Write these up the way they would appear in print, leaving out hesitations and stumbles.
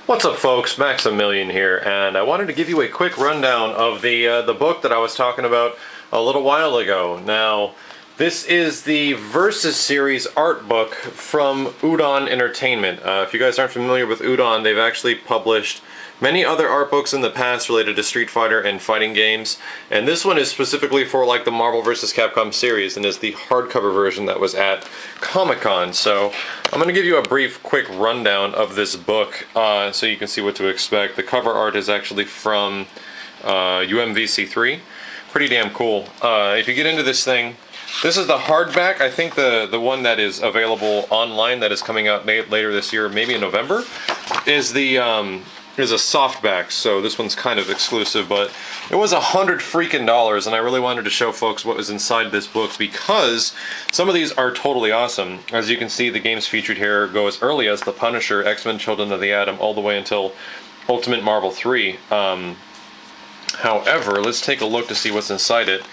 What's up, folks? Maximilian here, and I wanted to give you a quick rundown of the book that I was talking about a little while ago. Now, this is the Versus series art book from Udon Entertainment. If you guys aren't familiar with Udon, they've actually published many other art books in the past related to Street Fighter and fighting games, and this one is specifically for like the Marvel vs. Capcom series and is the hardcover version that was at Comic-Con. So I'm going to give you a brief quick rundown of this book so you can see what to expect. The cover art is actually from UMVC3. Pretty damn cool. If you get into this thing, this is the hardback. I think the one that is available online that is coming out later this year, maybe in November, is a softback, so this one's kind of exclusive, but it was $100 freaking, and I really wanted to show folks what was inside this book because some of these are totally awesome. As you can see, the games featured here go as early as The Punisher, X-Men Children of the Atom, all the way until Ultimate Marvel 3. However, let's take a look to see what's inside it.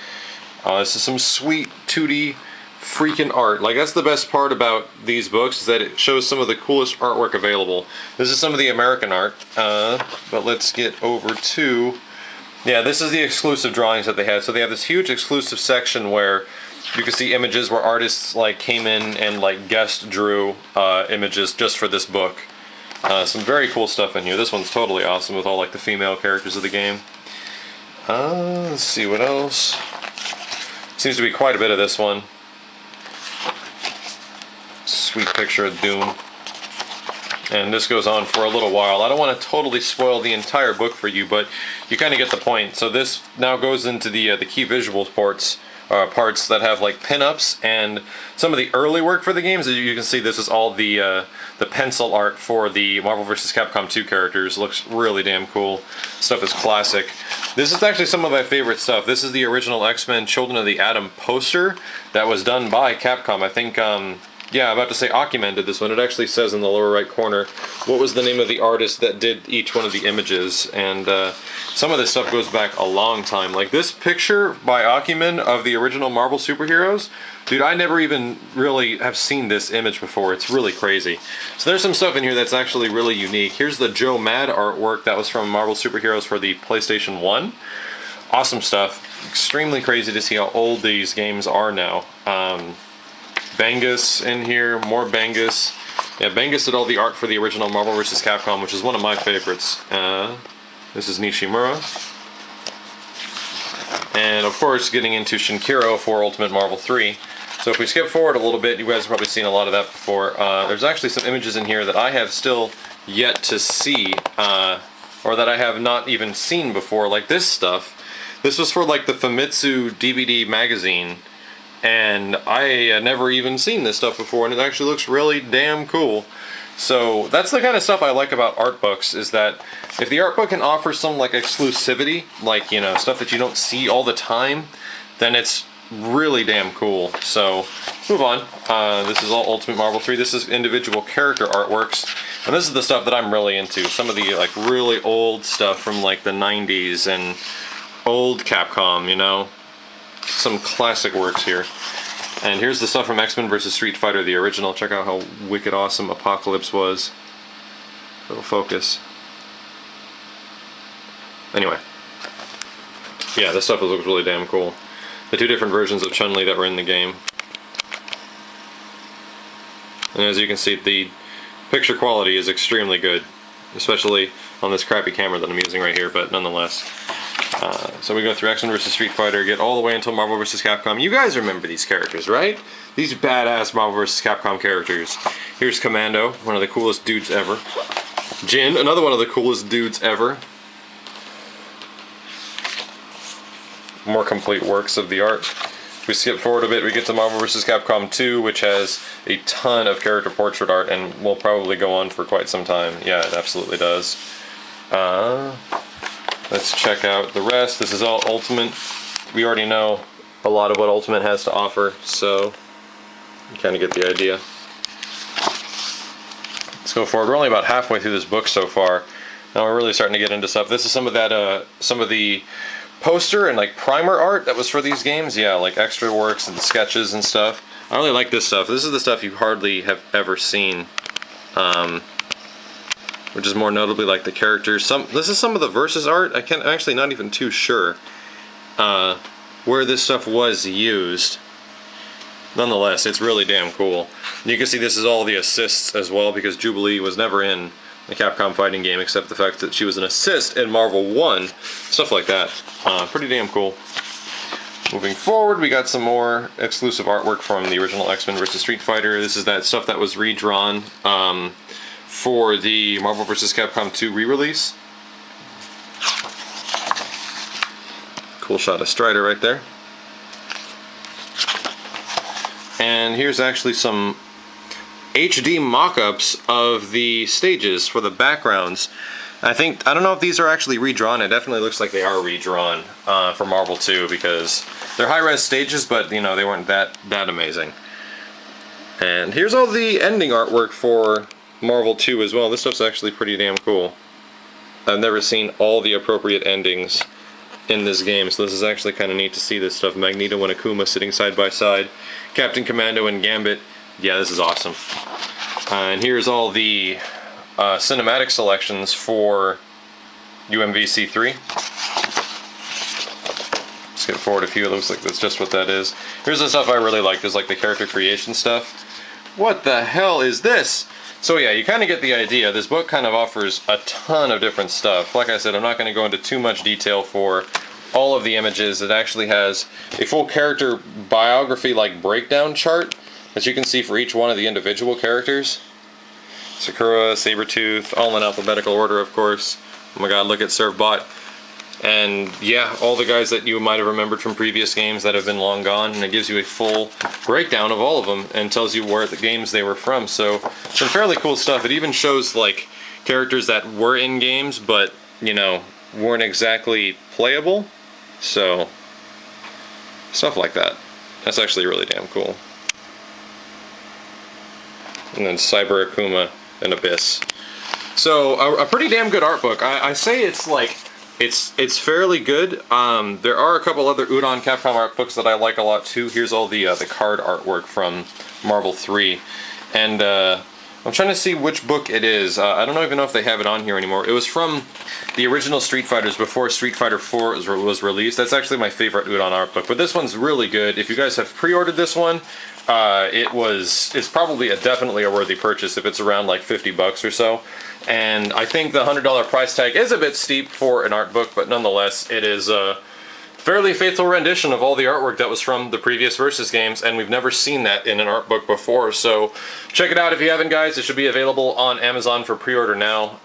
This is some sweet 2D freaking art. Like, that's the best part about these books, is that it shows some of the coolest artwork available. This is some of the American art, but let's get over to, yeah, this is the exclusive drawings that they had. So they have this huge exclusive section where you can see images where artists like came in and like guest drew images just for this book. Some very cool stuff in here. This one's totally awesome with all like the female characters of the game. Let's see what else. Seems to be quite a bit of this one. Sweet picture of Doom, and this goes on for a little while. I don't want to totally spoil the entire book for you, but you kind of get the point. So this now goes into the key visual parts that have like pinups and some of the early work for the games. As you can see, this is all the pencil art for the Marvel vs. Capcom 2 characters. Looks really damn cool. Stuff is classic. This is actually some of my favorite stuff. This is the original X-Men Children of the Atom poster that was done by Capcom. I think yeah, I'm about to say Akimen did this one. It actually says in the lower right corner what was the name of the artist that did each one of the images, and some of this stuff goes back a long time. Like this picture by Akimen of the original Marvel superheroes, dude, I never even really have seen this image before. It's really crazy. So there's some stuff in here that's actually really unique. Here's the Joe Mad artwork that was from Marvel Superheroes for the PlayStation 1. Awesome stuff. Extremely crazy to see how old these games are now. Bangus in here, more Bangus. Yeah, Bangus did all the art for the original Marvel vs. Capcom, which is one of my favorites. This is Nishimura. And of course, getting into Shinkiro for Ultimate Marvel 3. So if we skip forward a little bit, you guys have probably seen a lot of that before. There's actually some images in here that I have still yet to see, or that I have not even seen before, like this stuff. This was for like the Famitsu DVD magazine, and I had never even seen this stuff before, and it actually looks really damn cool. So that's the kind of stuff I like about art books, is that if the art book can offer some like exclusivity, like, you know, stuff that you don't see all the time, then it's really damn cool. So move on. This is all Ultimate Marvel 3. This is individual character artworks, and this is the stuff that I'm really into. Some of the like really old stuff from like the 90s and old Capcom, you know. Some classic works here. And here's the stuff from X-Men vs. Street Fighter, the original. Check out how wicked awesome Apocalypse was. Little focus. Anyway. Yeah, this stuff looks really damn cool. The two different versions of Chun-Li that were in the game. And as you can see, the picture quality is extremely good. Especially on this crappy camera that I'm using right here, but nonetheless. So we go through X-Men vs. Street Fighter, get all the way until Marvel vs. Capcom. You guys remember these characters, right? These badass Marvel vs. Capcom characters. Here's Commando, one of the coolest dudes ever. Jin, another one of the coolest dudes ever. More complete works of the art. If we skip forward a bit, we get to Marvel vs. Capcom 2, which has a ton of character portrait art and will probably go on for quite some time. Yeah, it absolutely does. Let's check out the rest. This is all Ultimate. We already know a lot of what Ultimate has to offer, so you kind of get the idea. Let's go forward. We're only about halfway through this book so far. Now we're really starting to get into stuff. This is some of that, some of the poster and like primer art that was for these games. Yeah, like extra works and sketches and stuff. I really like this stuff. This is the stuff you hardly have ever seen. which is more notably like the characters. This is some of the Versus art. I'm actually not even too sure where this stuff was used. Nonetheless, it's really damn cool. You can see this is all the assists as well, because Jubilee was never in the Capcom fighting game, except the fact that she was an assist in Marvel 1. Stuff like that. Pretty damn cool. Moving forward, we got some more exclusive artwork from the original X-Men vs. Street Fighter. This is that stuff that was redrawn for the Marvel vs. Capcom 2 re-release. Cool shot of Strider right there. And here's actually some HD mock-ups of the stages for the backgrounds. I don't know if these are actually redrawn. It definitely looks like they are redrawn for Marvel 2, because they're high-res stages, but you know, they weren't that amazing. And here's all the ending artwork for Marvel 2 as well. This stuff's actually pretty damn cool. I've never seen all the appropriate endings in this game, so this is actually kind of neat to see this stuff. Magneto and Akuma sitting side by side. Captain Commando and Gambit. Yeah, this is awesome. And here's all the cinematic selections for UMVC3. Skip forward a few, it looks like that's just what that is. Here's the stuff I really like, there's like the character creation stuff. What the hell is this? So yeah, you kind of get the idea. This book kind of offers a ton of different stuff. Like I said, I'm not going to go into too much detail for all of the images. It actually has a full character biography like breakdown chart that you can see for each one of the individual characters. Sakura, Sabretooth, all in alphabetical order, of course. Oh my god, look at Servbot. And yeah, all the guys that you might have remembered from previous games that have been long gone, and it gives you a full breakdown of all of them and tells you where the games they were from. So some fairly cool stuff. It even shows like characters that were in games but, you know, weren't exactly playable. So stuff like that. That's actually really damn cool. And then Cyber Akuma and Abyss. So a pretty damn good art book. I say it's like it's fairly good. There are a couple other Udon Capcom art books that I like a lot too. Here's all the card artwork from Marvel 3, and I'm trying to see which book it is. I don't even know if they have it on here anymore. It was from the original Street Fighters before Street Fighter 4 was released. That's actually my favorite Udon art book, but this one's really good. If you guys have pre-ordered this one, it's probably definitely a worthy purchase if it's around like 50 bucks or so. And I think the $100 price tag is a bit steep for an art book, but nonetheless, it is a fairly faithful rendition of all the artwork that was from the previous Versus games, and we've never seen that in an art book before. So check it out if you haven't, guys. It should be available on Amazon for pre-order now.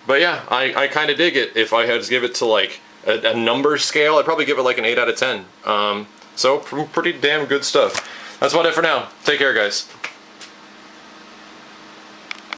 But yeah, I kind of dig it. If I had to give it to like a number scale, I'd probably give it like an 8 out of 10. So pretty damn good stuff. That's about it for now. Take care, guys.